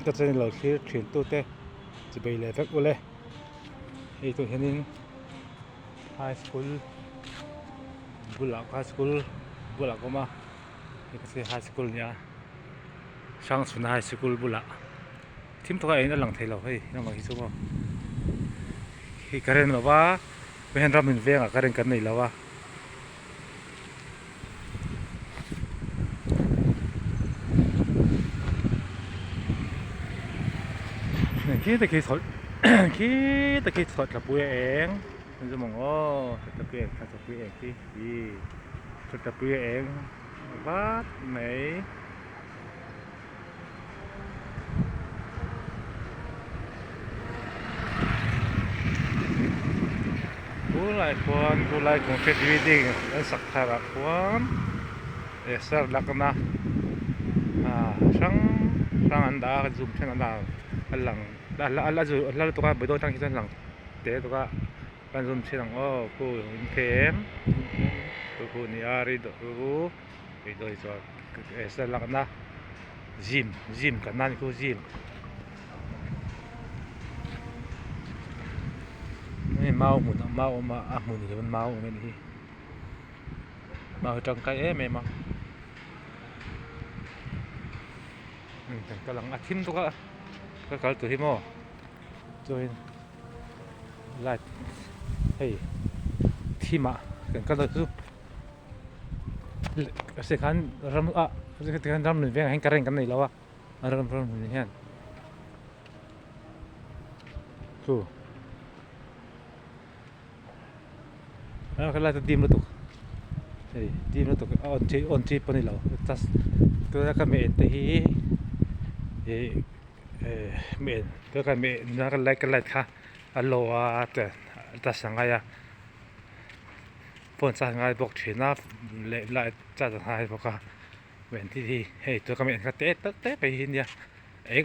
ก็จะเราคิดถึงตัวเต้จะไปเลยสักอุเลยไอ้ตัวเห็นนี่ไฮสคูลบุลากไฮสคูลบุลากก็มาไอ้ก็จะไฮสคูลเนี่ยช่างสุนไฮสคูลบุลาทีมตัวเองนั่นหลังไทยเราเฮ้ยนั่งมาคิดซูมาไอ้การเรียนแบบว่าไม่เห็นรับเงินเวียงอะการเรียนกันนี่แล้วว่าคิดแต่คิดสดคิดแต่คิดสดกับปุ้ยเองมันจะมองโอ้สดกับปุ้ยเองสดกับปุ้ยเองที่ดีสดกับปุ้ยเองบ้าไหนผู้ไล่คนผู้ไล่ของเฟสติวัลดิ้งสักทาระคนเสร็จแล้วก็นะช่างอันดาซูมช่างอันดาอันหลังแล้วตัวก็ไปโดนทางที่ด้านหลังเดี๋ยวตัวก็การซูมเชื่องโอ้กูเทมกูนี่อาริโดกูไปโดยตัวเสร็จแล้วก็นะจิมกันนั่นกูจิมนี่เมาหมุนเมามาหมุนนี่มันเมาไม่นี่เมาจังไกไม่เมากำลังอาทิมตัวก็เกิดตัวที่โม่ตัวไล่เฮ้ยที่มาก็เลยคือเสียขันรำเสียขันรำหนึ่งเพียงให้การเร่งกันนี่แล้ววะรำหนึ่งเพียงคือแล้วก็ไล่ตัวดีมรถตุกเฮ้ยดีมรถตุกออนชีปนี่แล้วตัดตัวนั้นก็ไม่เอ็นตีเมนก็กันเมนนักเล็กค่ะอัลโหลแต่แต่สังไงอะฝนสังไงบอกถึงนะเละละจัดสังไงบอกว่าเว้นที่เฮ้ยตัวกันเมนก็เตะไปหินเดียเอ็ง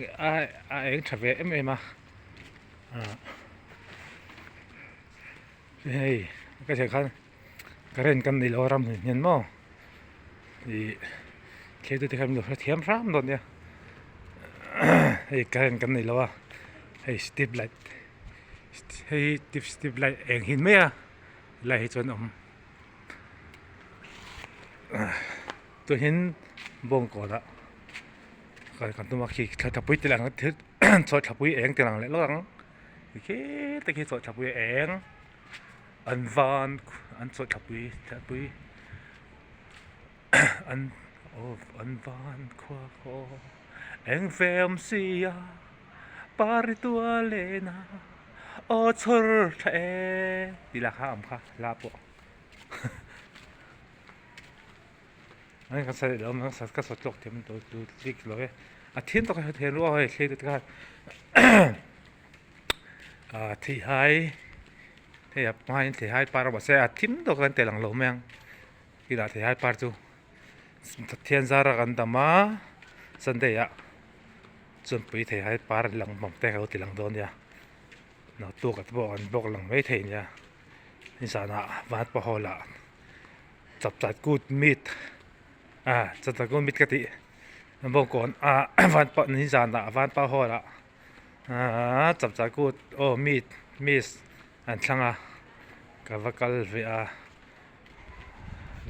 เอ็งทำเวเอ็มมาเฮ้ยก็ใช่ขั้นก็เล่นกันในโลรำเห็นมั้งที่เคยดูที่เขาดูเทียมซ้ำตอนเนี้ยเฮ้ยการกันนี่แล้ววะเฮ้ยสตีฟไลท์เฮ้ยสตีฟไลท์เองเห็นไหมอะไล่จนตัวเห็นบงก่อนละกันตัวมาขี่ขับปุ้ยตีหลังทึดสดขับปุ้ยเองตีหลังเลยแล้วหลังโอเคตะกี้สดขับปุ้ยเองอันวานอันสดขับปุ้ยอันโอ้อันวานขวาคอEnfermsia paritualena o sorte di la hamka la po anh có sai đâu mà sao cái sốt chọc thì mình tôi chỉ rồi à thiên tôi hay thiên rồi khi tôi cái thì hai thì mai thì hai par mà sẽ thiên tôi cái telang lo meng khi đó thì hai par tu thiên gia raกันtama Sunday ạ chuẩn bị thấy hai par lằng mỏng tayเขาตีหลังโดนเนี่ยnóตัวกับตัวอันบอกหลังไม่เทียนเนี่ยนี่สานะวัดปะฮอละจับกูดมิดจับกูดมิดกติบอกก่อนวัดปะนี่สานะวัดปะฮอละจับกูดโอ้มิดอันช่างกับวักล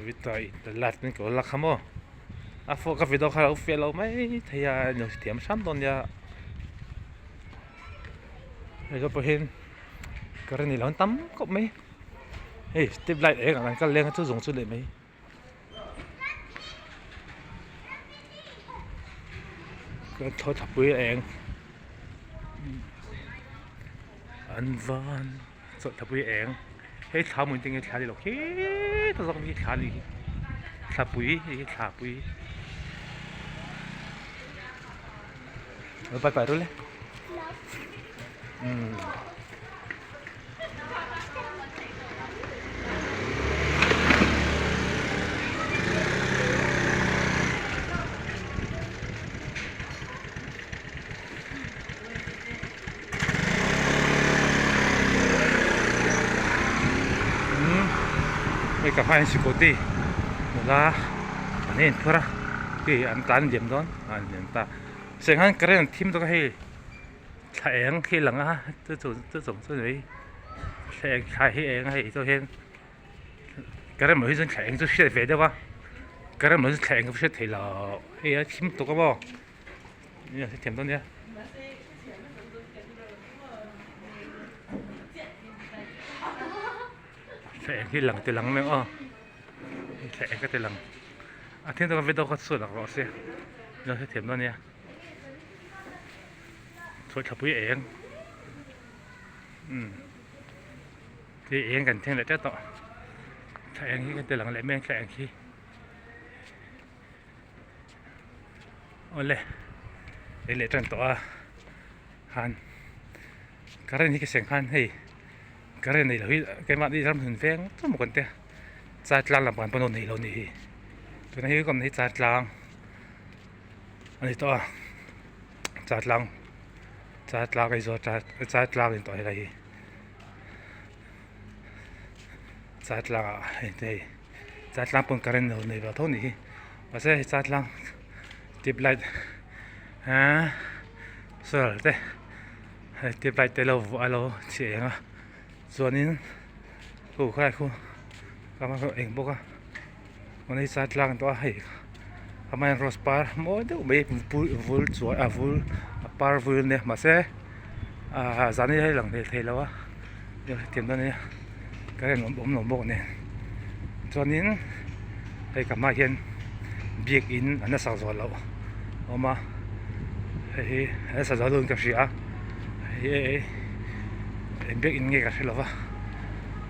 วิตัยตลาดนี่ก็ลักขโมโฟกัสวิดีโอเขาเฟลเราไม่ทยาหนูเถียมซ้ำตอนนี้ไอ้ก็พอเห็นกรณีเราตั้มก็ไม่เฮ้ยสตีฟไลท์เองอะไรก็เลี้ยงทุกส่งสุดเลยไหมก็โทษทับปุ้ยเองอันวานสดทับปุ้ยเองเฮ้ยขาเหมือนจริงๆขาดีหรอกเฮ้ยตัวเราไม่ขาดีทับปุ้ยขาปุ้ยไปรู้เลยไม่กับให้สิโกตีเวลาอันนี้เท่าไรที่อันตันเยี่ยมโดนอันเยี่ยมตา เสียงฮันกระเด็นทิมตัวให้แข็งขี้หลังอ่ะตัวไหนแข็งขายให้เองให้ตัวเห็นกระเด็นเหมือนที่แข็งตัวเสียเฟได้ปะกระเด็นเหมือนแข็งก็เสียทีละเฮ้ยทิมตัวก็บ่เนี่ยเทียมตัวเนี้ยแข็งขี้หลังตีหลังไหมอ๋อแข็งก็ตีหลังอ่ะที่ตัวก็ไม่ต้องก็สุดหรอกเสียเนี่ยเทียมตัวเนี้ยช่วยขับวิ่งเองที่เองกันเท่าไหร่เจ้าต่อแข่งที่กันแต่หลังไหลแม่งแข่งที่โอ้เลยเลยจันตัวฮันการนี้ก็เสียงฮันให้การนี้เราที่มาที่ทำถึงแฟงทั้งหมดกันเต้จัดลางลำบากปนนนี่เรานี่ตัวนี้ก็มีจัดลางอันนี้ตัวจัดลางไอ้ตัวจัดลางนี่ตัวอะไรจัดลางเห็นไหมจัดลางปนการนี้เรานี่เราเท่านี้ว่าใช่จัดลางทิปไลท์ฮะส่วนเต้ทิปไลท์เราเสียงอ่ะส่วนนี้คู่ใครคู่ก็มาเองบอกว่าวันนี้จัดลางตัวให้ทำไมรถปาร์โมเดลไม่ฟูลสวยฟูลปาร์ฟูลเนี่ยมาเซ่จานนี้ให้หลังเทแล้ววะเดี๋ยวเตรียมตัวนี้ก็ให้หนุ่มบอกเนี่ยส่วนนี้ให้กลับมาเห็นเบียกอินอันนั้นสักส่วนแล้วออกมาให้สักส่วนกับเสียให้เบียกอินเงี้ยกันใช่หรอวะ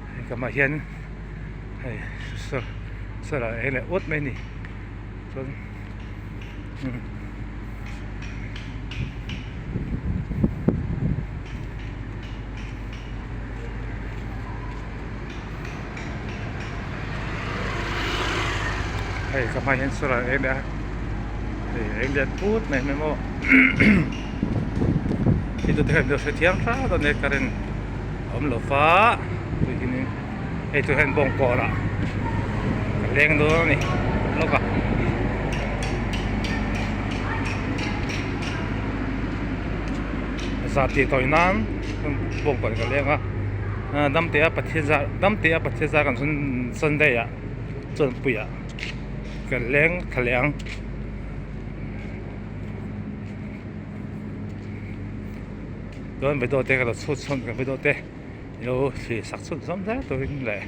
ให้กลับมาเห็นให้สุดอะไรเนี่ยอดไม่นี่ส่วนกลับมาเห็นสุดเองนะเองเดินพูดไม่โม่ที่ตัวเห็นตัวเทียมฟ้าตอนนี้การเห็นหลบฟ้าตัวนี้ตัวเห็นบงกอละเลี้ยงดูนี่ลูกอ่ะสัตว์ที่ตัวนั้นบงกอลก็เลี้ยงอ่ะดัมเตียปัจเจกันส่วนใดอ่ะส่วนปุยอ่ะกันเลี้ยงทะเลงโดนไปโดนเตะกันสุดส่วนกันไปโดนเตะเราที่สักสุดซ้ำได้ตัวนี้แหละ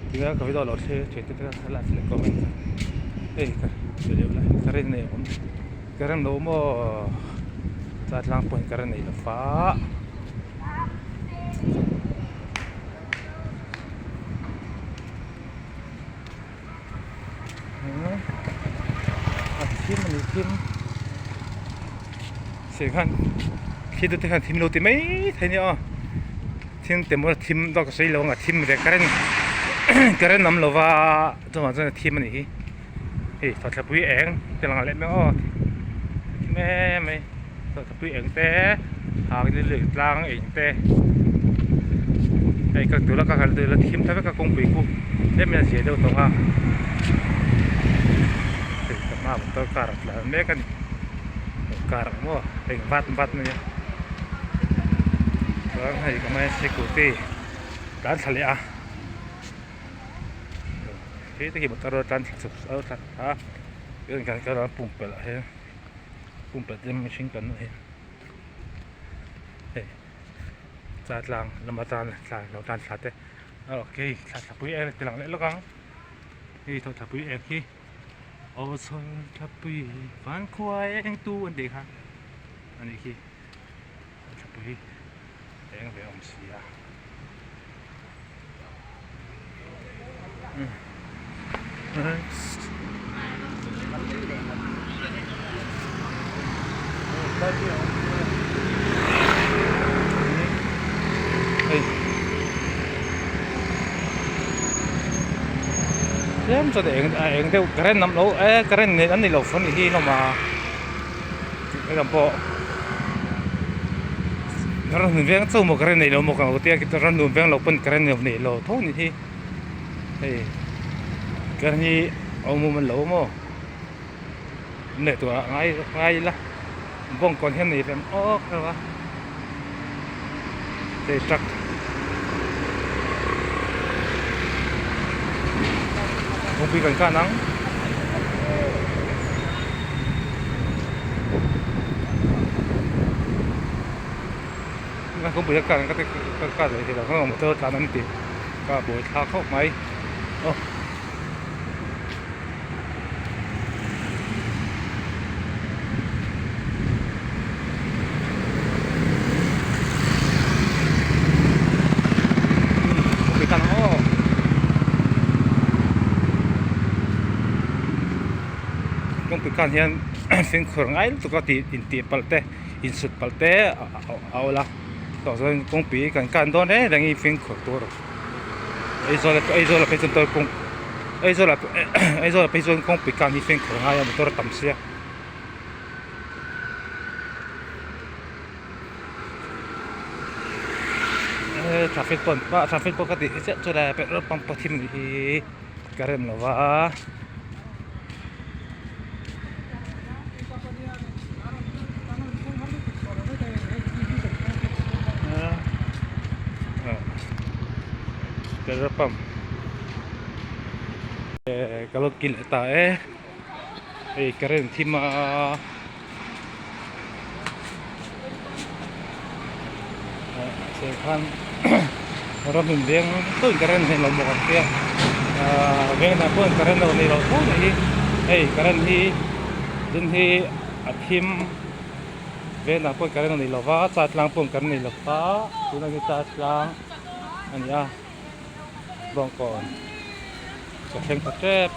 ที่นั่นก็ไปโดนเราเชื่อเตะกันหลายเลยก็ไม่เฮ้ยก็เดี๋ยวเลยการเนี้ยผมการโน้มจัดล้างปนการเนี้ยฟ้าทีมเสียงคิดดูที่ทีมโรตีไม่เท่านี้อ่ะทีมเต็มว่าทีมดอกสีเหลืองอ่ะทีมเด็กการนำลว่าจังหวะนั้นทีมนี่ถอดทับปุยเองแต่หลังเล่นไม่ออกไม่ถอดทับปุยเองแต่หากเลือกล้างเองแต่ก็ตัวละก็ตัวละทีมถ้าไม่ก็คงปุยกูเล่นไม่เสียเดียวตรงอ่ะมาบุตรการ์ดแล้วการ์ดมั่วเป็นบัตรเนี่ยแล้วให้ก็ไม่เช็คกูตีร้านทะเลอ่ะที่ตะกี้บุตรร้านสุดเอาทัดเรื่องการก็ร้านปุ่มเปิดละเฮ้ปุ่มเปิดจะไม่ชิงกันเลยจัดหลังลำบากเราการขัดเต้โอเคขัดทับปุ้ยเองตีหลังเล็กแล้วกันนี่ถอดทับปุ้ยเองที่โอ้ส่วนทับปุยฟันควายเองตู้อันเด็กฮะอันนี้คือทับปุยเองเป็นองค์เสียcho để anh theo cái nắm lỗ cái này anh này lỗ phân thì nó mà cái làm bộ nó run veng số một cái này lỗ một cái kia cái run veng lỗ phân cái này lỗ thôi thì cái này ông mua mình lỗ mà này tụi ngay là bong kon hian nei vem ok lawa te truck kung pi kan kanang kung pi kan kaเลยทีละเขาmotorตามนั้นติก็บ่ทาเข้าไหมโอ้kung pikan hian fin khur ngai tu ka ti in ti palte in sut palte awla to zon kung pi kan don he rangi fin khur tur ai zo la pe tor kung ai zo la pe zon kung pikan hi fin khur ngai motor tam sia traffic pon ka ti se chu la pe pam pathim hi karem lawa petrol pump kalau kil ta karen thima se khan ram hin deng tu karen hen lo mo kan kia ve na pon karen lo ni lo tu ni karen hi dun hi athim ve na pon karen lo ni lo wa chat lang pon karen ni lo pa tu na ki chat lang ania bong kon so theng tep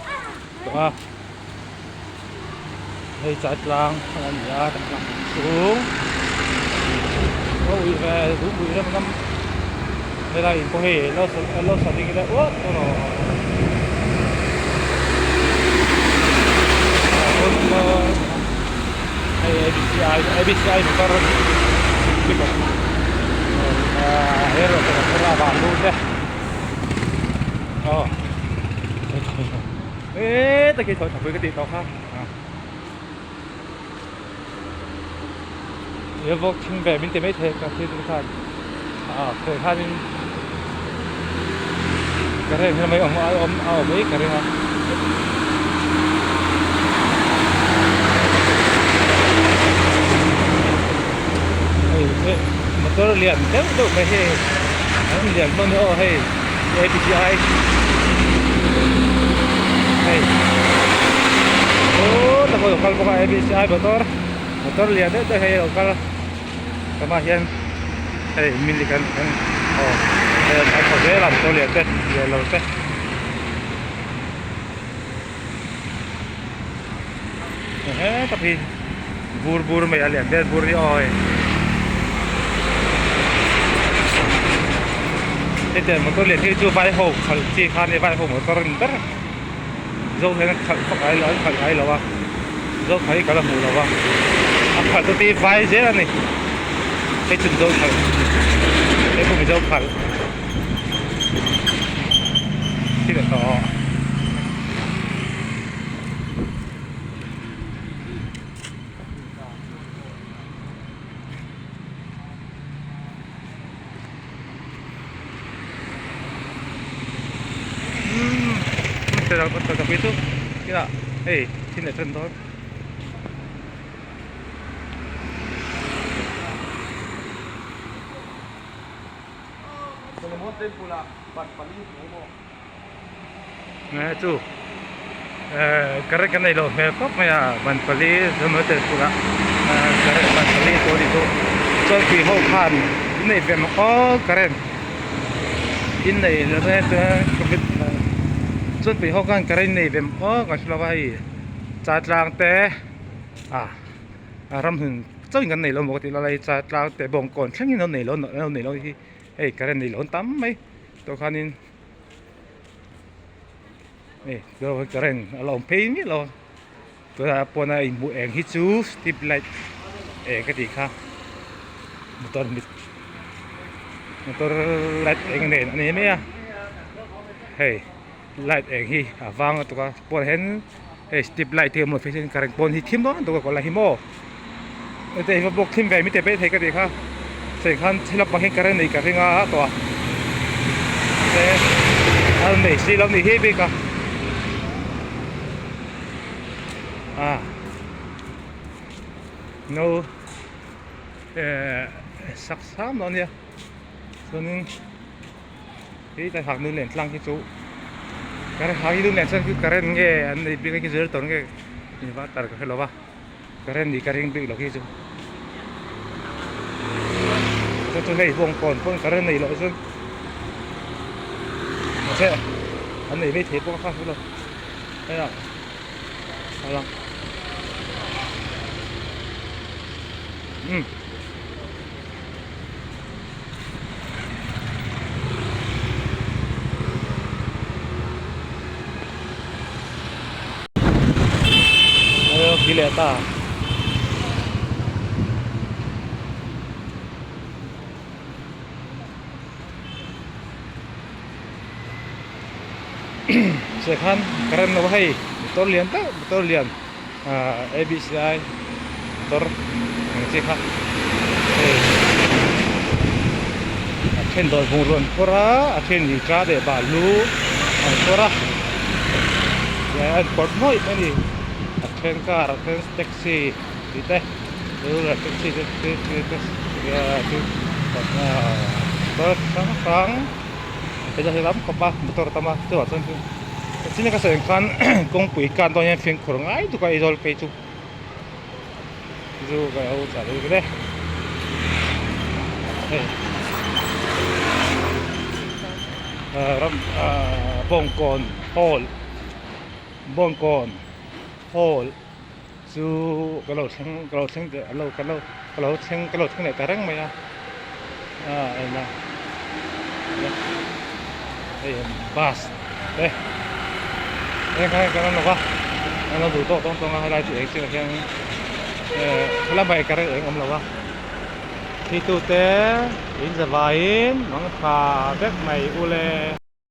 to chat lang ania xuống ui về đủ bụi ra năm đây là có hề lo sợ đi cái đấy ốp nó ABCI một con cái bọc rồi là vào luôn đấy ta kia thôi thằng với cái tiền tao khác vô chung về bên mấy thế cả thế chúng ta thời gian cái này mấy ông mấy cái này motor liền thế đâu mấy he anh liền con nữa hay ABCI hay ta có lokal bukan ABCI motor liền đấy đây hay lokal kemahian milikan kan apa dia lah motor lihat teh dia lalu teh tapi bur mai lihat dia bur ni thế motor lihat itu vai hộp chỉ khan ni vai hộp motor ntar dâu thế nó khởi là wa dâu khởi cả là mù là wa khởi tôi ti vai dễ này cái chân dâu khởi cái không phải dâu khởi thì là to tapi itu ya sini contoh nah itu karena itu mekop ya ban pali semua pula karena ban pali itu cho kỳ hậu khan ini về mà keren ini là cái chuẩn bị hậu khan keren này về còn sao vậy chặt lang te ram hình cho những này lo một tí là lại chặt lang te bông còn khác như nó này lo thì keren này lo tắm mấy tôi khan in rồi keren lòng pin nhỉ lo tôi là pon này mua em hít chú tip light cái gì khác motor light em này mấy light em hi vang tôi có pon hen tip light thì một phía trên keren pon hi thím đó tôi có là himo แต่ไอ้พวกทีมไก่ไม่แต่ไปเทกันดีค่ะเสียงคันที่รับมาให้กันในกันที่งาตัวแต่อันนี้สิเราหนีให้ไปกันno สักสามตอนเนี้ยส่วนนึงที่แต่หากนึงเหรียญลังที่จูการหากนึงเหรียญสักคือการเงี้ยอันนี้เป็นกี่จุดตัวนี้นี่ว่าตัดกันเหรอวะการนี่การเป็นหลอกที่จูจะให้วงก่อนพวกการนี่หลอกซึ่งใช่อันนี้ไม่เทพวกข้าพวกเราไม่หรอกเอาละgila ta sekarang keren loh hai betul lian tak betul lian ABCI motor ngecek akhirnya dor burun pura akhirnya nikah deh balu pura ya port moi ini akhirnya car akhirnya taxi kita itu taxi ya itu terus sekarang kita hilang kopah motor tambah tu asan tu sini kasi kan kung puikan to nya fin kurang ai tu ka idol pe tu ka au sa lu de ram bongkon hall su kalau sing này karang mày enak bus đây cái nó quá nó đủ to tông hai đại chuyện xin là cái làm bài cái đấy ông là quá thì tụi té in giờ vài nó phá bếp mày ule